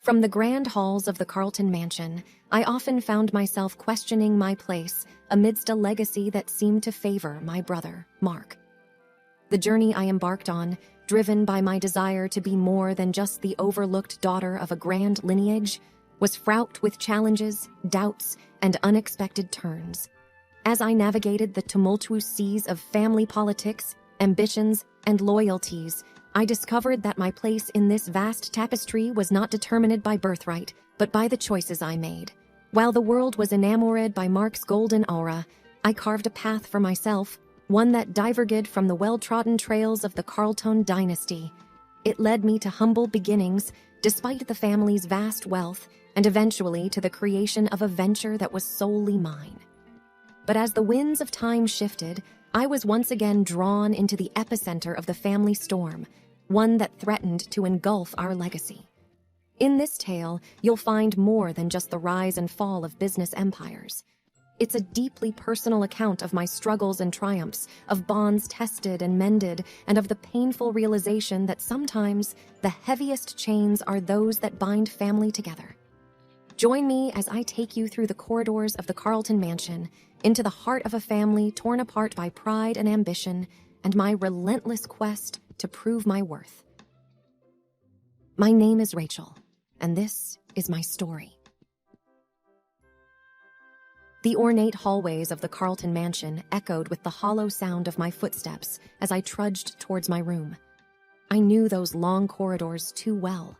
From the grand halls of the Carlton Mansion, I often found myself questioning my place amidst a legacy that seemed to favor my brother, Mark. The journey I embarked on, driven by my desire to be more than just the overlooked daughter of a grand lineage, was fraught with challenges, doubts, and unexpected turns. As I navigated the tumultuous seas of family politics, ambitions, and loyalties, I discovered that my place in this vast tapestry was not determined by birthright, but by the choices I made. While the world was enamored by Mark's golden aura, I carved a path for myself, one that diverged from the well-trodden trails of the Carlton dynasty. It led me to humble beginnings, despite the family's vast wealth, and eventually to the creation of a venture that was solely mine. But as the winds of time shifted, I was once again drawn into the epicenter of the family storm, one that threatened to engulf our legacy. In this tale, you'll find more than just the rise and fall of business empires. It's a deeply personal account of my struggles and triumphs, of bonds tested and mended, and of the painful realization that sometimes the heaviest chains are those that bind family together. Join me as I take you through the corridors of the Carlton Mansion, into the heart of a family torn apart by pride and ambition, and my relentless quest to prove my worth. My name is Rachel, and this is my story. The ornate hallways of the Carlton Mansion echoed with the hollow sound of my footsteps as I trudged towards my room. I knew those long corridors too well.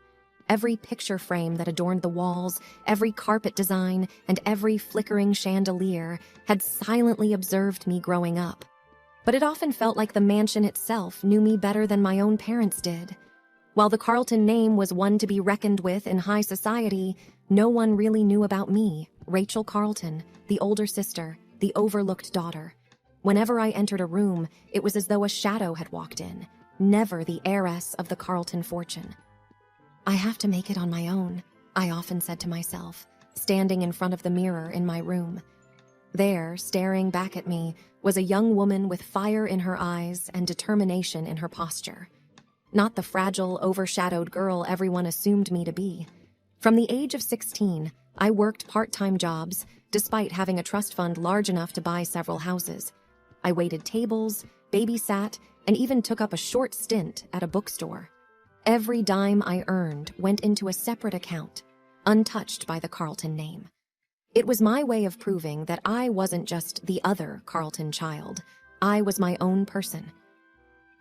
Every picture frame that adorned the walls, every carpet design, and every flickering chandelier had silently observed me growing up. But it often felt like the mansion itself knew me better than my own parents did. While the Carlton name was one to be reckoned with in high society, no one really knew about me, Rachel Carlton, the older sister, the overlooked daughter. Whenever I entered a room, it was as though a shadow had walked in, never the heiress of the Carlton fortune. I have to make it on my own, I often said to myself, standing in front of the mirror in my room. There, staring back at me, was a young woman with fire in her eyes and determination in her posture. Not the fragile, overshadowed girl everyone assumed me to be. From the age of 16, I worked part-time jobs, despite having a trust fund large enough to buy several houses. I waited tables, babysat, and even took up a short stint at a bookstore. Every dime I earned went into a separate account, untouched by the Carlton name. It was my way of proving that I wasn't just the other Carlton child. I was my own person.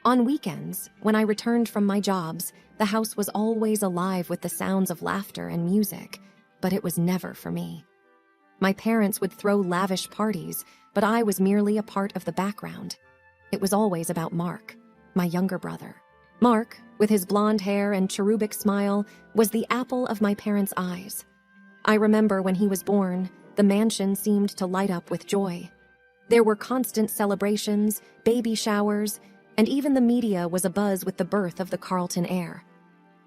On weekends, when I returned from my jobs, the house was always alive with the sounds of laughter and music, but it was never for me. My parents would throw lavish parties, but I was merely a part of the background. It was always about Mark, my younger brother. Mark, with his blonde hair and cherubic smile, was the apple of my parents' eyes. I remember when he was born, the mansion seemed to light up with joy. There were constant celebrations, baby showers, and even the media was abuzz with the birth of the Carlton heir.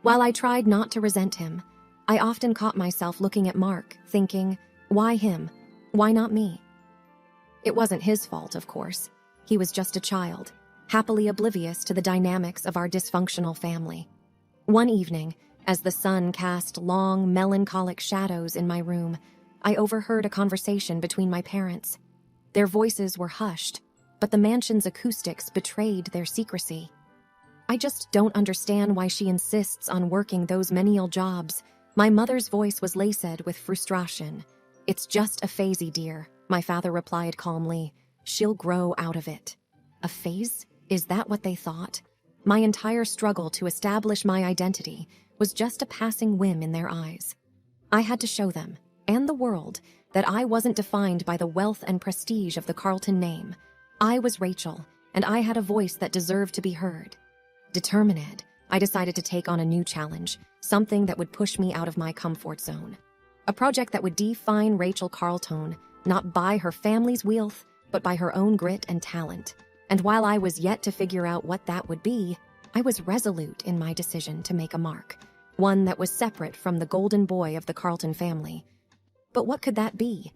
While I tried not to resent him, I often caught myself looking at Mark, thinking, why him? Why not me? It wasn't his fault, of course. He was just a child, happily oblivious to the dynamics of our dysfunctional family. One evening, as the sun cast long, melancholic shadows in my room, I overheard a conversation between my parents. Their voices were hushed, but the mansion's acoustics betrayed their secrecy. I just don't understand why she insists on working those menial jobs. My mother's voice was laced with frustration. It's just a phase, dear, my father replied calmly. She'll grow out of it. A phase? Is that what they thought? My entire struggle to establish my identity was just a passing whim in their eyes. I had to show them, and the world, that I wasn't defined by the wealth and prestige of the Carlton name. I was Rachel, and I had a voice that deserved to be heard. Determined, I decided to take on a new challenge, something that would push me out of my comfort zone. A project that would define Rachel Carlton, not by her family's wealth, but by her own grit and talent. And while I was yet to figure out what that would be, I was resolute in my decision to make a mark, one that was separate from the golden boy of the Carlton family. But what could that be?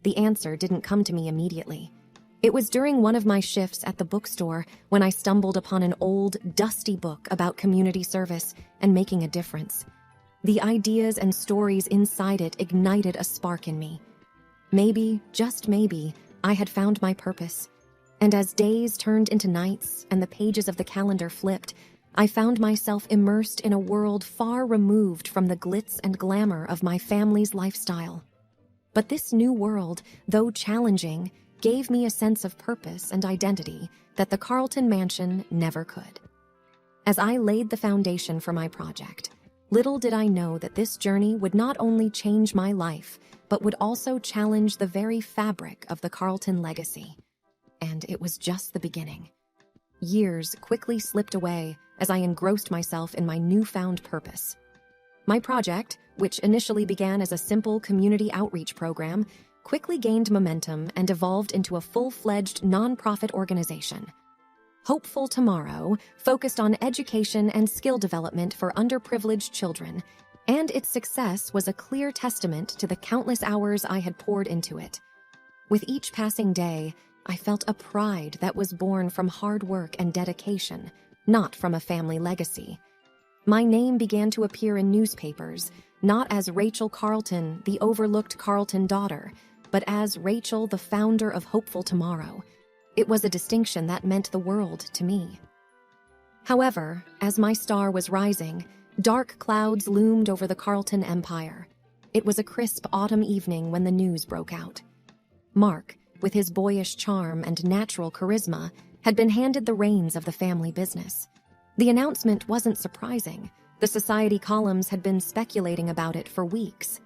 The answer didn't come to me immediately. It was during one of my shifts at the bookstore when I stumbled upon an old, dusty book about community service and making a difference. The ideas and stories inside it ignited a spark in me. Maybe, just maybe, I had found my purpose. And as days turned into nights and the pages of the calendar flipped, I found myself immersed in a world far removed from the glitz and glamour of my family's lifestyle. But this new world, though challenging, gave me a sense of purpose and identity that the Carlton Mansion never could. As I laid the foundation for my project, little did I know that this journey would not only change my life, but would also challenge the very fabric of the Carlton legacy. And it was just the beginning. Years quickly slipped away as I engrossed myself in my newfound purpose. My project, which initially began as a simple community outreach program, quickly gained momentum and evolved into a full-fledged nonprofit organization. Hopeful Tomorrow focused on education and skill development for underprivileged children, and its success was a clear testament to the countless hours I had poured into it. With each passing day, I felt a pride that was born from hard work and dedication, not from a family legacy. My name began to appear in newspapers, not as Rachel Carlton, the overlooked Carlton daughter, but as Rachel, the founder of Hopeful Tomorrow. It was a distinction that meant the world to me. However, as my star was rising, dark clouds loomed over the Carlton empire. It was a crisp autumn evening when the news broke out. Mark, with his boyish charm and natural charisma, had been handed the reins of the family business. The announcement wasn't surprising. The society columns had been speculating about it for weeks.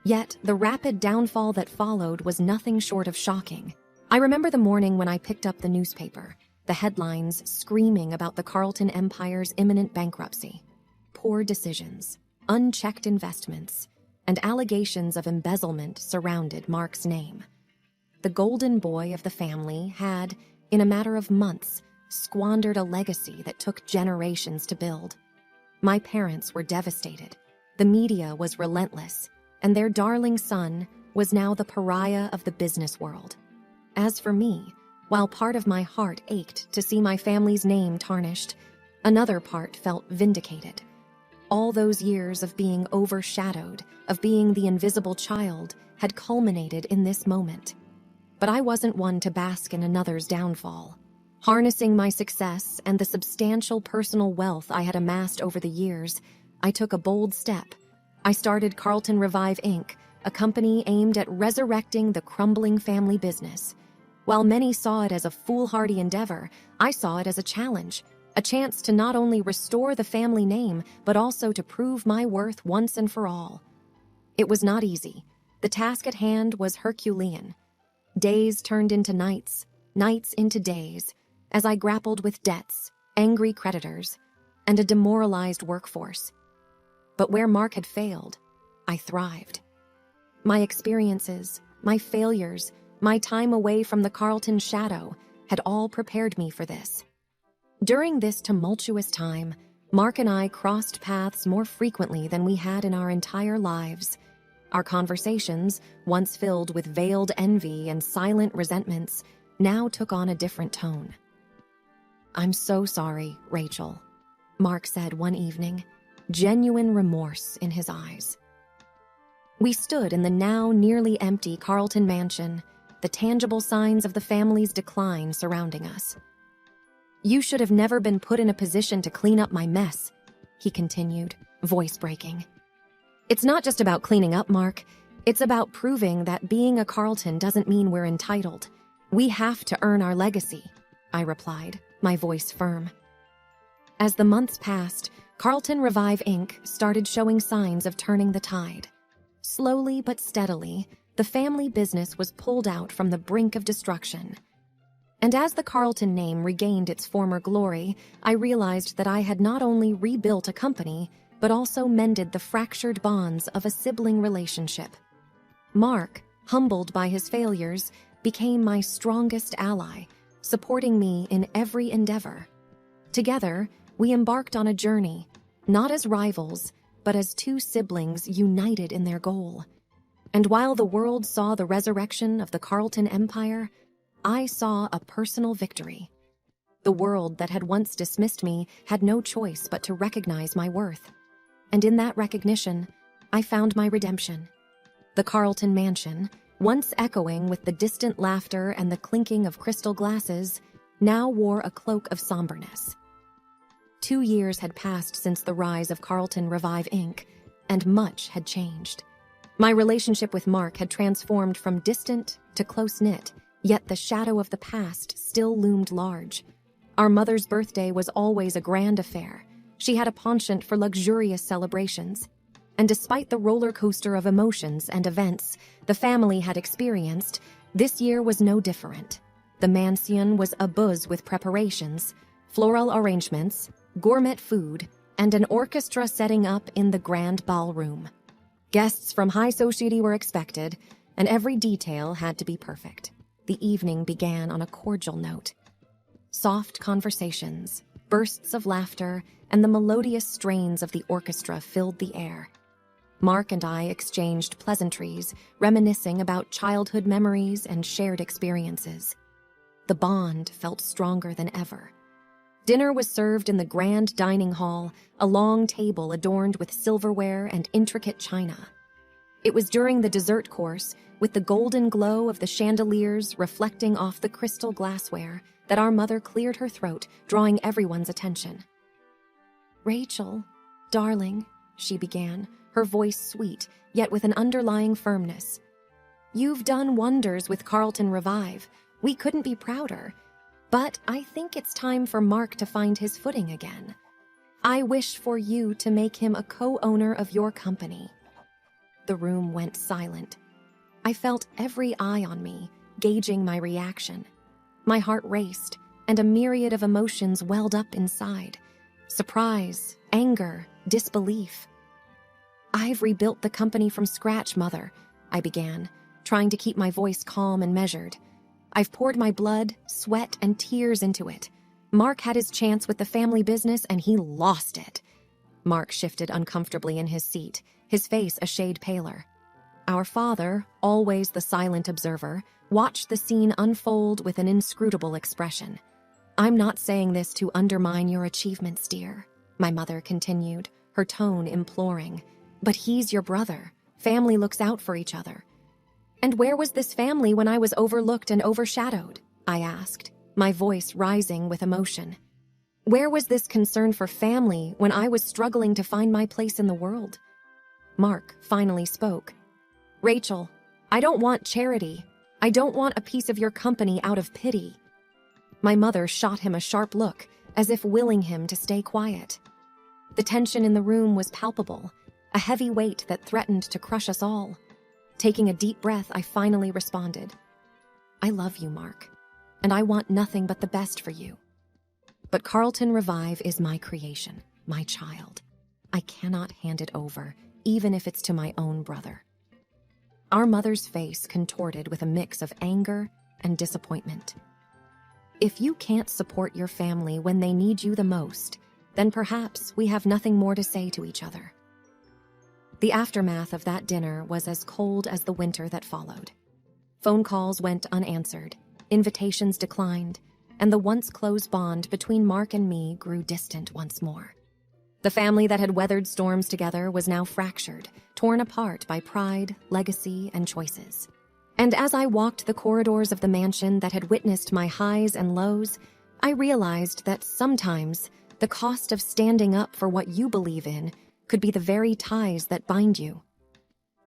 Yet, the rapid downfall that followed was nothing short of shocking. I remember the morning when I picked up the newspaper, the headlines screaming about the Carlton Empire's imminent bankruptcy. Poor decisions, unchecked investments, and allegations of embezzlement surrounded Mark's name. The golden boy of the family had, in a matter of months, squandered a legacy that took generations to build. My parents were devastated. The media was relentless, and their darling son was now the pariah of the business world. As for me, while part of my heart ached to see my family's name tarnished, another part felt vindicated. All those years of being overshadowed, of being the invisible child, had culminated in this moment. But I wasn't one to bask in another's downfall. Harnessing my success and the substantial personal wealth I had amassed over the years, I took a bold step. I started Carlton Revive Inc., a company aimed at resurrecting the crumbling family business. While many saw it as a foolhardy endeavor, I saw it as a challenge, a chance to not only restore the family name, but also to prove my worth once and for all. It was not easy. The task at hand was Herculean. Days turned into nights, nights into days, as I grappled with debts, angry creditors, and a demoralized workforce. But where Mark had failed, I thrived. My experiences, my failures, my time away from the Carlton shadow had all prepared me for this. During this tumultuous time, Mark and I crossed paths more frequently than we had in our entire lives. Our conversations, once filled with veiled envy and silent resentments, now took on a different tone. "I'm so sorry, Rachel," Mark said one evening, genuine remorse in his eyes. We stood in the now nearly empty Carlton Mansion, the tangible signs of the family's decline surrounding us. "You should have never been put in a position to clean up my mess," he continued, voice breaking. "It's not just about cleaning up, Mark. It's about proving that being a Carlton doesn't mean we're entitled. We have to earn our legacy," I replied, my voice firm. As the months passed, Carlton Revive Inc. started showing signs of turning the tide. Slowly but steadily, the family business was pulled out from the brink of destruction. And as the Carlton name regained its former glory, I realized that I had not only rebuilt a company, but also mended the fractured bonds of a sibling relationship. Mark, humbled by his failures, became my strongest ally, supporting me in every endeavor. Together, we embarked on a journey, not as rivals, but as two siblings united in their goal. And while the world saw the resurrection of the Carlton Empire, I saw a personal victory. The world that had once dismissed me had no choice but to recognize my worth. and in that recognition, I found my redemption. The Carlton Mansion, once echoing with the distant laughter and the clinking of crystal glasses, now wore a cloak of somberness. 2 years had passed since the rise of Carlton Revive Inc., and much had changed. My relationship with Mark had transformed from distant to close-knit, yet the shadow of the past still loomed large. Our mother's birthday was always a grand affair. She had a penchant for luxurious celebrations. And despite the roller coaster of emotions and events the family had experienced, this year was no different. The mansion was abuzz with preparations, floral arrangements, gourmet food, and an orchestra setting up in the grand ballroom. Guests from high society were expected, and every detail had to be perfect. The evening began on a cordial note. Soft conversations, bursts of laughter, and the melodious strains of the orchestra filled the air. Mark and I exchanged pleasantries, reminiscing about childhood memories and shared experiences. The bond felt stronger than ever. Dinner was served in the grand dining hall, a long table adorned with silverware and intricate china. It was during the dessert course, with the golden glow of the chandeliers reflecting off the crystal glassware, that our mother cleared her throat, drawing everyone's attention. "Rachel, darling," she began, her voice sweet, yet with an underlying firmness. "You've done wonders with Carlton Revive. We couldn't be prouder. But I think it's time for Mark to find his footing again. I wish for you to make him a co-owner of your company." The room went silent. I felt every eye on me, gauging my reaction. My heart raced, and a myriad of emotions welled up inside. Surprise, anger, disbelief. "I've rebuilt the company from scratch, Mother," I began, trying to keep my voice calm and measured. "I've poured my blood, sweat, and tears into it. Mark had his chance with the family business, and he lost it." Mark shifted uncomfortably in his seat, his face a shade paler. Our father, always the silent observer, watched the scene unfold with an inscrutable expression. "I'm not saying this to undermine your achievements, dear," my mother continued, her tone imploring. "But he's your brother. Family looks out for each other." "And where was this family when I was overlooked and overshadowed?" I asked, my voice rising with emotion. "Where was this concern for family when I was struggling to find my place in the world?" Mark finally spoke. "Rachel, I don't want charity. I don't want a piece of your company out of pity." My mother shot him a sharp look, as if willing him to stay quiet. The tension in the room was palpable, a heavy weight that threatened to crush us all. Taking a deep breath, I finally responded. "I love you, Mark, and I want nothing but the best for you. But Carlton Revive is my creation, my child. I cannot hand it over, even if it's to my own brother." Our mother's face contorted with a mix of anger and disappointment. "If you can't support your family when they need you the most, then perhaps we have nothing more to say to each other." The aftermath of that dinner was as cold as the winter that followed. Phone calls went unanswered, invitations declined, and the once close bond between Mark and me grew distant once more. The family that had weathered storms together was now fractured, torn apart by pride, legacy, and choices. And as I walked the corridors of the mansion that had witnessed my highs and lows, I realized that sometimes the cost of standing up for what you believe in could be the very ties that bind you.